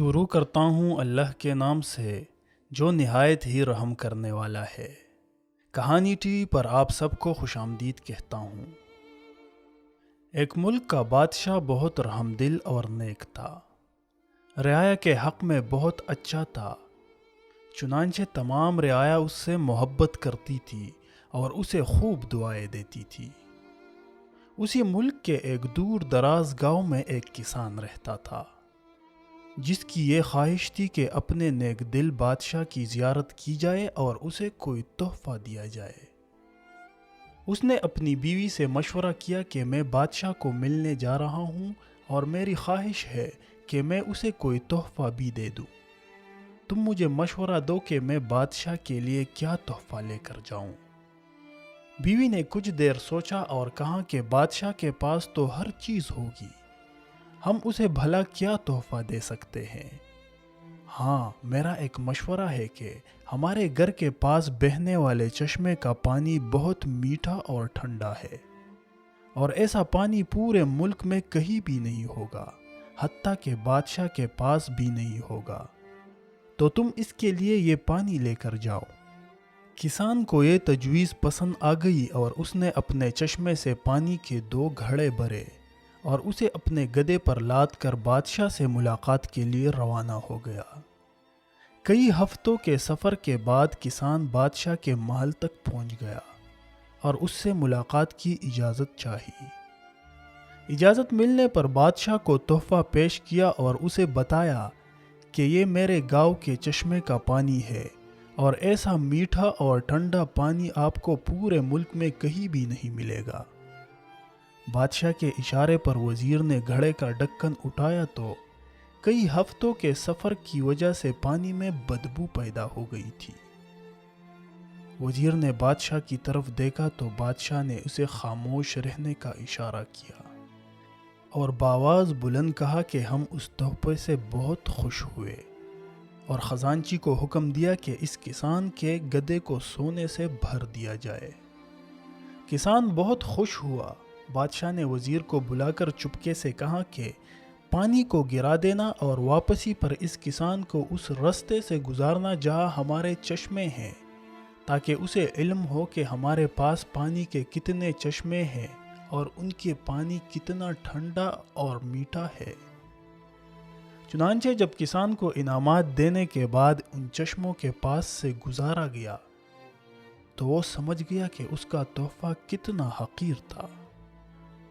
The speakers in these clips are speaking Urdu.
شروع کرتا ہوں اللہ کے نام سے جو نہایت ہی رحم کرنے والا ہے۔ کہانی ٹی وی پر آپ سب کو خوش آمدید کہتا ہوں۔ ایک ملک کا بادشاہ بہت رحم دل اور نیک تھا۔ رعایا کے حق میں بہت اچھا تھا۔ چنانچہ تمام رعایا اس سے محبت کرتی تھی اور اسے خوب دعائیں دیتی تھی۔ اسی ملک کے ایک دور دراز گاؤں میں ایک کسان رہتا تھا جس کی یہ خواہش تھی کہ اپنے نیک دل بادشاہ کی زیارت کی جائے اور اسے کوئی تحفہ دیا جائے۔ اس نے اپنی بیوی سے مشورہ کیا کہ میں بادشاہ کو ملنے جا رہا ہوں اور میری خواہش ہے کہ میں اسے کوئی تحفہ بھی دے دوں۔ تم مجھے مشورہ دو کہ میں بادشاہ کے لیے کیا تحفہ لے کر جاؤں۔ بیوی نے کچھ دیر سوچا اور کہا کہ بادشاہ کے پاس تو ہر چیز ہوگی، ہم اسے بھلا کیا تحفہ دے سکتے ہیں۔ ہاں، میرا ایک مشورہ ہے کہ ہمارے گھر کے پاس بہنے والے چشمے کا پانی بہت میٹھا اور ٹھنڈا ہے اور ایسا پانی پورے ملک میں کہیں بھی نہیں ہوگا، حتیٰ کہ بادشاہ کے پاس بھی نہیں ہوگا، تو تم اس کے لیے یہ پانی لے کر جاؤ۔ کسان کو یہ تجویز پسند آ گئی اور اس نے اپنے چشمے سے پانی کے 2 گھڑے بھرے اور اسے اپنے گدھے پر لاد کر بادشاہ سے ملاقات کے لیے روانہ ہو گیا۔ کئی ہفتوں کے سفر کے بعد کسان بادشاہ کے محل تک پہنچ گیا اور اس سے ملاقات کی اجازت چاہی۔ اجازت ملنے پر بادشاہ کو تحفہ پیش کیا اور اسے بتایا کہ یہ میرے گاؤں کے چشمے کا پانی ہے اور ایسا میٹھا اور ٹھنڈا پانی آپ کو پورے ملک میں کہیں بھی نہیں ملے گا۔ بادشاہ کے اشارے پر وزیر نے گھڑے کا ڈھکن اٹھایا تو کئی ہفتوں کے سفر کی وجہ سے پانی میں بدبو پیدا ہو گئی تھی۔ وزیر نے بادشاہ کی طرف دیکھا تو بادشاہ نے اسے خاموش رہنے کا اشارہ کیا اور بآواز بلند کہا کہ ہم اس تحفے سے بہت خوش ہوئے اور خزانچی کو حکم دیا کہ اس کسان کے گدھے کو سونے سے بھر دیا جائے۔ کسان بہت خوش ہوا۔ بادشاہ نے وزیر کو بلا کر چپکے سے کہا کہ پانی کو گرا دینا اور واپسی پر اس کسان کو اس رستے سے گزارنا جہاں ہمارے چشمے ہیں، تاکہ اسے علم ہو کہ ہمارے پاس پانی کے کتنے چشمے ہیں اور ان کے پانی کتنا ٹھنڈا اور میٹھا ہے۔ چنانچہ جب کسان کو انعامات دینے کے بعد ان چشموں کے پاس سے گزارا گیا تو وہ سمجھ گیا کہ اس کا تحفہ کتنا حقیر تھا،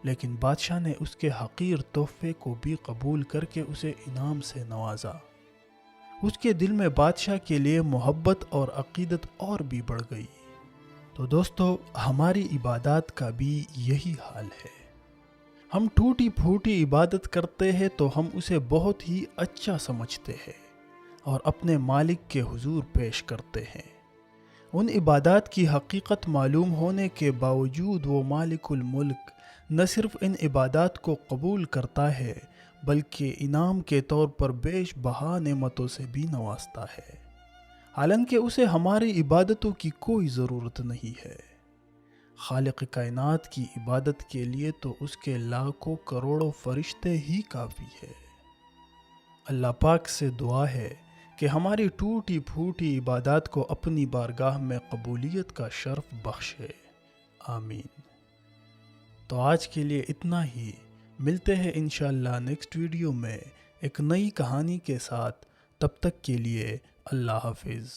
لیکن بادشاہ نے اس کے حقیر تحفے کو بھی قبول کر کے اسے انعام سے نوازا۔ اس کے دل میں بادشاہ کے لیے محبت اور عقیدت اور بھی بڑھ گئی۔ تو دوستو، ہماری عبادات کا بھی یہی حال ہے۔ ہم ٹوٹی پھوٹی عبادت کرتے ہیں تو ہم اسے بہت ہی اچھا سمجھتے ہیں اور اپنے مالک کے حضور پیش کرتے ہیں۔ ان عبادات کی حقیقت معلوم ہونے کے باوجود وہ مالک الملک نہ صرف ان عبادات کو قبول کرتا ہے بلکہ انعام کے طور پر بیش بہا نعمتوں سے بھی نوازتا ہے، حالانکہ اسے ہماری عبادتوں کی کوئی ضرورت نہیں ہے۔ خالق کائنات کی عبادت کے لیے تو اس کے لاکھوں کروڑوں فرشتے ہی کافی ہے۔ اللہ پاک سے دعا ہے کہ ہماری ٹوٹی پھوٹی عبادات کو اپنی بارگاہ میں قبولیت کا شرف بخشے، آمین۔ تو آج کے لیے اتنا ہی، ملتے ہیں انشاءاللہ نیکسٹ ویڈیو میں ایک نئی کہانی کے ساتھ۔ تب تک کے لیے اللہ حافظ۔